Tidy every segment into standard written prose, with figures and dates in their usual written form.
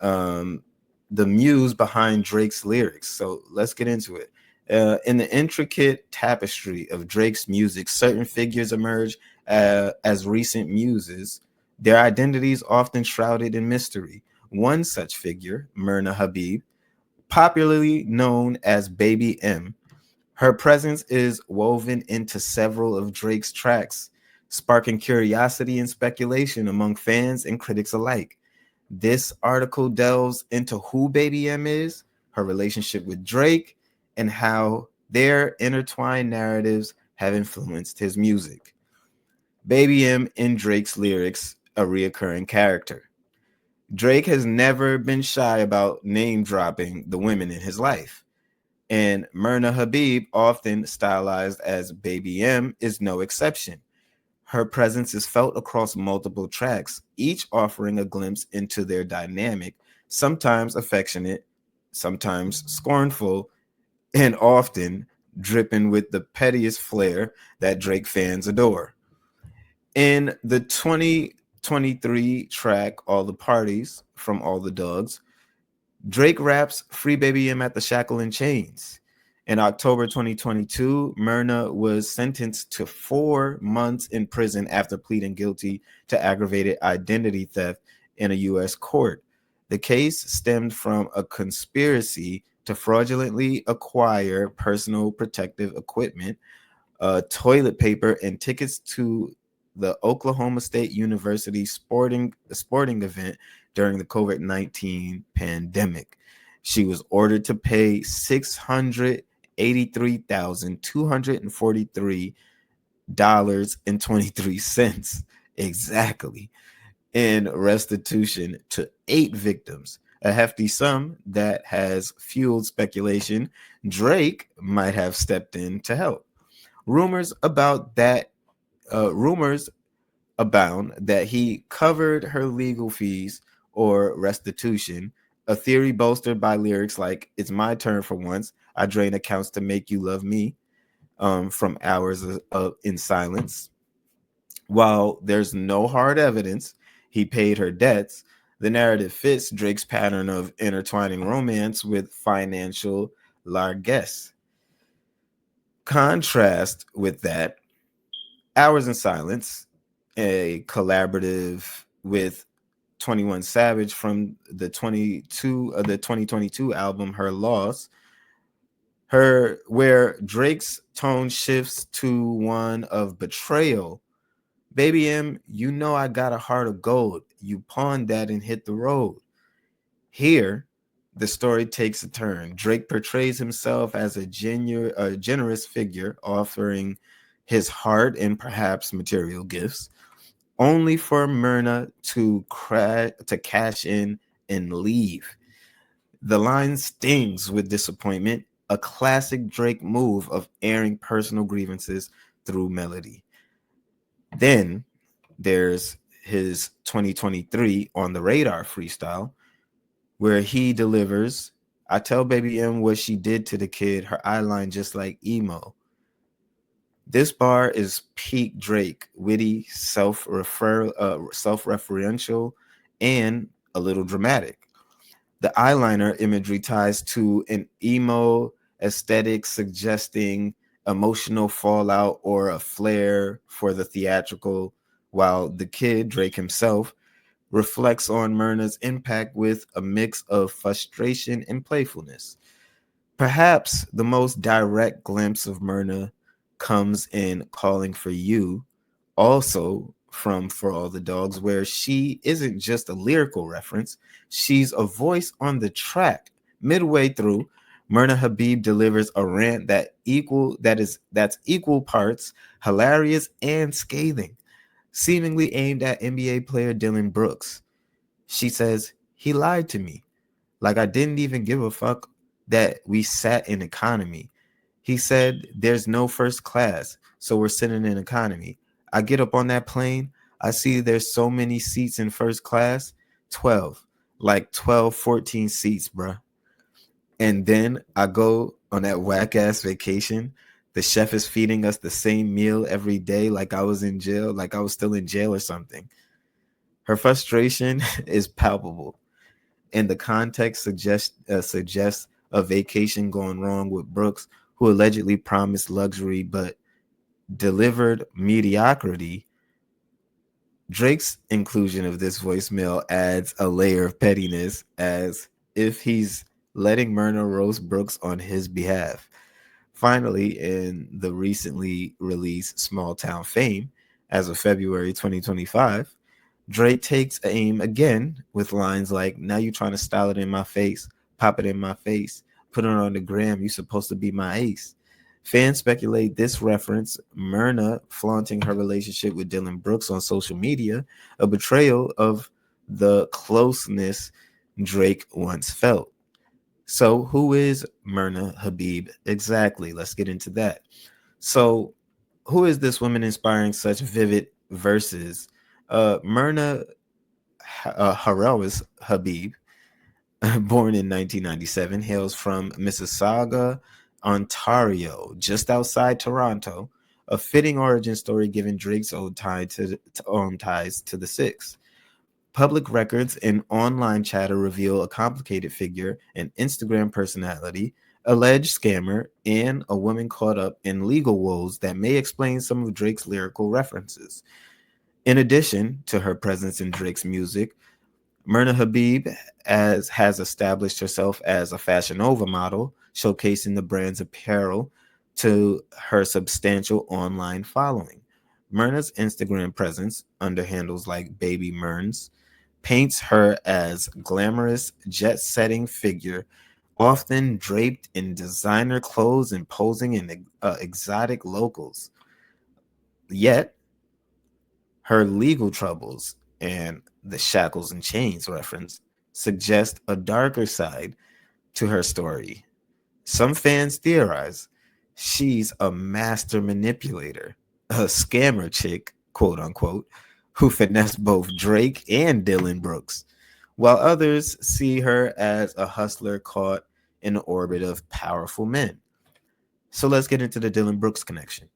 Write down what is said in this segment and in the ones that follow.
um, the muse behind Drake's lyrics. So let's get into it. In the intricate tapestry of Drake's music, certain figures emerge as recent muses, their identities often shrouded in mystery. One such figure, Myrna Habib, popularly known as Baby M, her presence is woven into several of Drake's tracks, sparking curiosity and speculation among fans and critics alike. This article delves into who Baby M is, her relationship with Drake, and how their intertwined narratives have influenced his music. Baby M in Drake's lyrics, a reoccurring character. Drake has never been shy about name dropping the women in his life, and Myrna Habib, often stylized as Baby M, is no exception. Her presence is felt across multiple tracks, each offering a glimpse into their dynamic, sometimes affectionate, sometimes scornful, and often dripping with the pettiest flair that Drake fans adore. In the 2023 track, All the Parties from All the Dogs, Drake raps Free Baby M at the Shackle and Chains. In October 2022, Myrna was sentenced to 4 months in prison after pleading guilty to aggravated identity theft in a U.S. court. The case stemmed from a conspiracy to fraudulently acquire personal protective equipment, toilet paper, and tickets to the Oklahoma State University sporting event during the COVID-19 pandemic. She was ordered to pay $683,243.23 exactly in restitution to 8 victims, a hefty sum that has fueled speculation Drake might have stepped in to help. Rumors about that rumors abound that he covered her legal fees or restitution, a theory bolstered by lyrics like "It's my turn for once. I drain accounts to make you love me," from hours in silence. While there's no hard evidence he paid her debts, the narrative fits Drake's pattern of intertwining romance with financial largesse. Contrast with that, Hours in Silence, a collaborative with 21 Savage from the 2022 album Her Loss, her where Drake's tone shifts to one of betrayal. Baby M, you know I got a heart of gold. You pawned that and hit the road. Here, the story takes a turn. Drake portrays himself as a generous figure, offering his heart and perhaps material gifts, only for Myrna to cash in and leave. The line stings with disappointment, a classic Drake move of airing personal grievances through melody. Then there's his 2023 On the Radar freestyle, where he delivers, I tell Baby M what she did to the kid, her eyeline just like emo. This bar is peak Drake, witty, self-referential, and a little dramatic. The eyeliner imagery ties to an emo aesthetic suggesting emotional fallout or a flair for the theatrical, while the kid, Drake himself, reflects on Myrna's impact with a mix of frustration and playfulness. Perhaps the most direct glimpse of Myrna comes in Calling for You, also from For All the Dogs, where she isn't just a lyrical reference, she's a voice on the track. Midway through, Myrna Habib delivers a rant that's equal parts hilarious and scathing, seemingly aimed at NBA player Dylan Brooks. She says, "He lied to me. Like I didn't even give a fuck that we sat in economy. He said there's no first class, so we're sitting in economy. I get up on that plane, I see there's so many seats in first class, 12, like 12, 14 seats, bruh. And then I go on that whack ass vacation. The chef is feeding us the same meal every day, like I was in jail, like I was still in jail or something." Her frustration is palpable. and the context suggests a vacation gone wrong with Brooks, who allegedly promised luxury but delivered mediocrity. Drake's inclusion of this voicemail adds a layer of pettiness, as if he's letting Myrna roast Brooks on his behalf. Finally, in the recently released Small Town Fame, as of February 2025, Drake takes aim again with lines like, "Now you trying to style it in my face, pop it in my face, put it on the gram, you supposed to be my ace." Fans speculate this reference Myrna flaunting her relationship with Dylan Brooks on social media, a betrayal of the closeness Drake once felt. So, who is Myrna Habib exactly? Let's get into that. So, who is this woman inspiring such vivid verses? Myrna Harawis Habib, born in 1997, hails from Mississauga, Ontario, just outside Toronto. A fitting origin story given Drake's own ties to the Six. Public records and online chatter reveal a complicated figure, an Instagram personality, alleged scammer, and a woman caught up in legal woes that may explain some of Drake's lyrical references. In addition to her presence in Drake's music, Myrna Habib has established herself as a Fashion Nova model, showcasing the brand's apparel to her substantial online following. Myrna's Instagram presence, under handles like Baby Myrns, paints her as glamorous, jet-setting figure, often draped in designer clothes and posing in exotic locals. Yet, her legal troubles and the shackles and chains reference suggest a darker side to her story. Some fans theorize she's a master manipulator, a scammer chick, quote unquote, who finessed both Drake and Dylan Brooks, while others see her as a hustler caught in the orbit of powerful men. So let's get into the Dylan Brooks connection.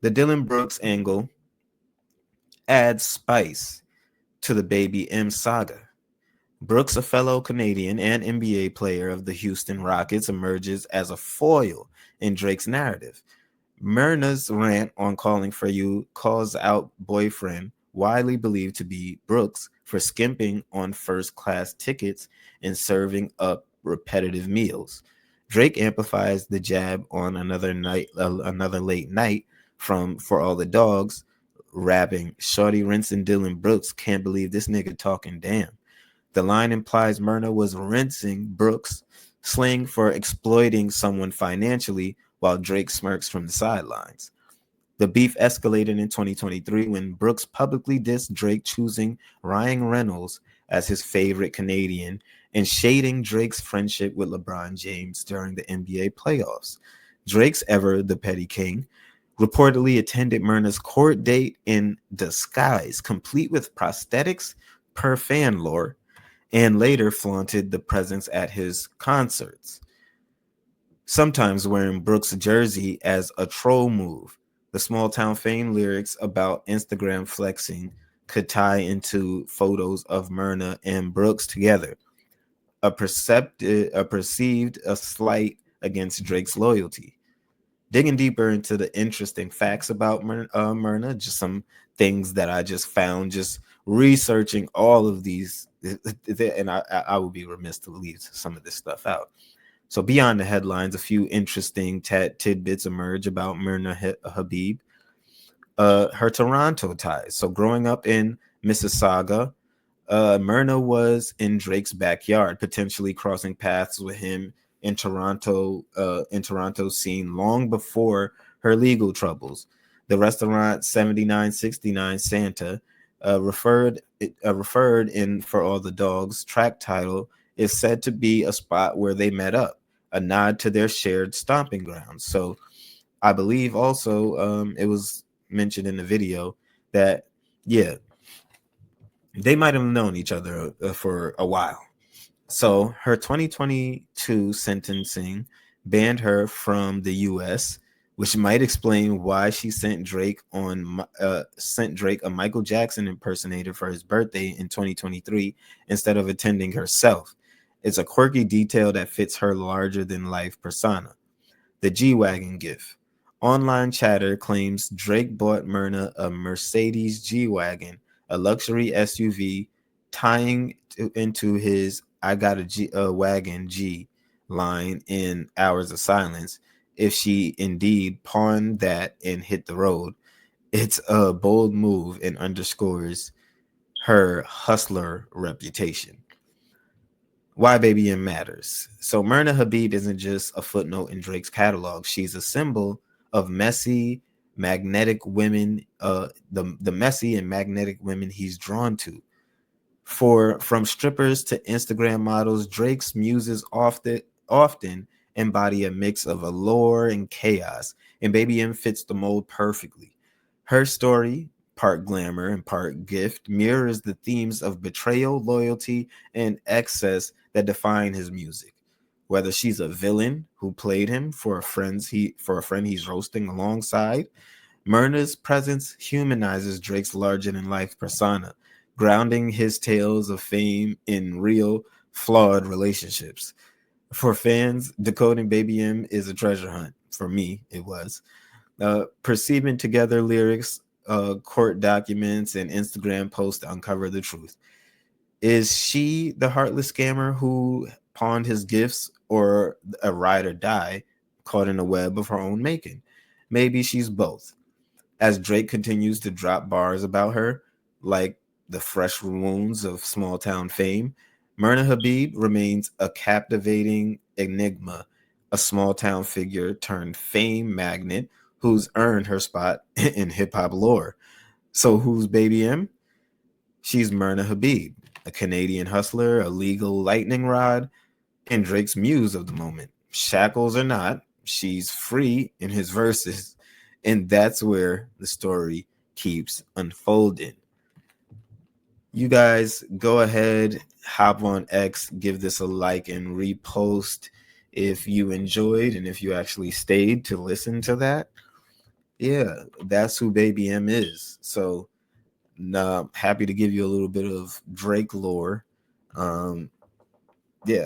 The Dylan Brooks angle adds spice to the Baby M saga. Brooks, a fellow Canadian and NBA player of the Houston Rockets, emerges as a foil in Drake's narrative. Myrna's rant on calling for you calls out boyfriend, widely believed to be Brooks, for skimping on first-class tickets and serving up repetitive meals. Drake amplifies the jab on another late night from For All the Dogs, rapping, "Shorty rinsing Dylan Brooks, can't believe this nigga talking damn." The line implies Myrna was rinsing Brooks, slang for exploiting someone financially, while Drake smirks from the sidelines. The beef escalated in 2023 when Brooks publicly dissed Drake, choosing Ryan Reynolds as his favorite Canadian and shading Drake's friendship with LeBron James during the NBA playoffs. Drake's ever the petty king reportedly attended Myrna's court date in disguise, complete with prosthetics per fan lore, and later flaunted the presence at his concerts, sometimes wearing Brooks' jersey as a troll move. The Small Town Fame lyrics about Instagram flexing could tie into photos of Myrna and Brooks together, a perceived a slight against Drake's loyalty. Digging deeper into the interesting facts about Myrna, just some things that I just found just researching all of these, and I would be remiss to leave some of this stuff out. So beyond the headlines, a few interesting tidbits emerge about Myrna Habib. Her Toronto ties. So growing up in Mississauga, Myrna was in Drake's backyard, potentially crossing paths with him in Toronto scene long before her legal troubles. The restaurant 7969 Santa, referred in For All the Dogs track title, is said to be a spot where they met up, a nod to their shared stomping grounds. So I believe also it was mentioned in the video that, yeah, they might have known each other for a while. So her 2022 sentencing banned her from the U.S., which might explain why she sent Drake a Michael Jackson impersonator for his birthday in 2023 instead of attending herself. It's a quirky detail that fits her larger than life persona. The G Wagon GIF. Online chatter claims Drake bought Myrna a Mercedes G Wagon, a luxury SUV, tying into his I got a wagon G line in Hours of Silence. If she indeed pawned that and hit the road, it's a bold move and underscores her hustler reputation. Why Baby M matters. So Myrna Habib isn't just a footnote in Drake's catalog. She's a symbol of messy, magnetic women, the messy and magnetic women he's drawn to. For from strippers to Instagram models, Drake's muses often embody a mix of allure and chaos, and Baby M fits the mold perfectly. Her story, part glamour and part gift, mirrors the themes of betrayal, loyalty, and excess that define his music. Whether she's a villain who played him for a friend he's roasting alongside, Myrna's presence humanizes Drake's larger than life persona, grounding his tales of fame in real, flawed relationships. For fans, decoding Baby M is a treasure hunt. For me, it was. Perceiving together lyrics, court documents, and Instagram posts to uncover the truth. Is she the heartless scammer who pawned his gifts, or a ride or die caught in a web of her own making? Maybe she's both. As Drake continues to drop bars about her, like the fresh wounds of small town fame, Myrna Habib remains a captivating enigma, a small town figure turned fame magnet who's earned her spot in hip hop lore. So, who's Baby M? She's Myrna Habib, a Canadian hustler, a legal lightning rod, and Drake's muse of the moment. Shackles or not, she's free in his verses. And that's where the story keeps unfolding. You guys go ahead, hop on X, give this a like and repost if you enjoyed and if you actually stayed to listen to that. Yeah, that's who Baby M is. So, happy to give you a little bit of Drake lore.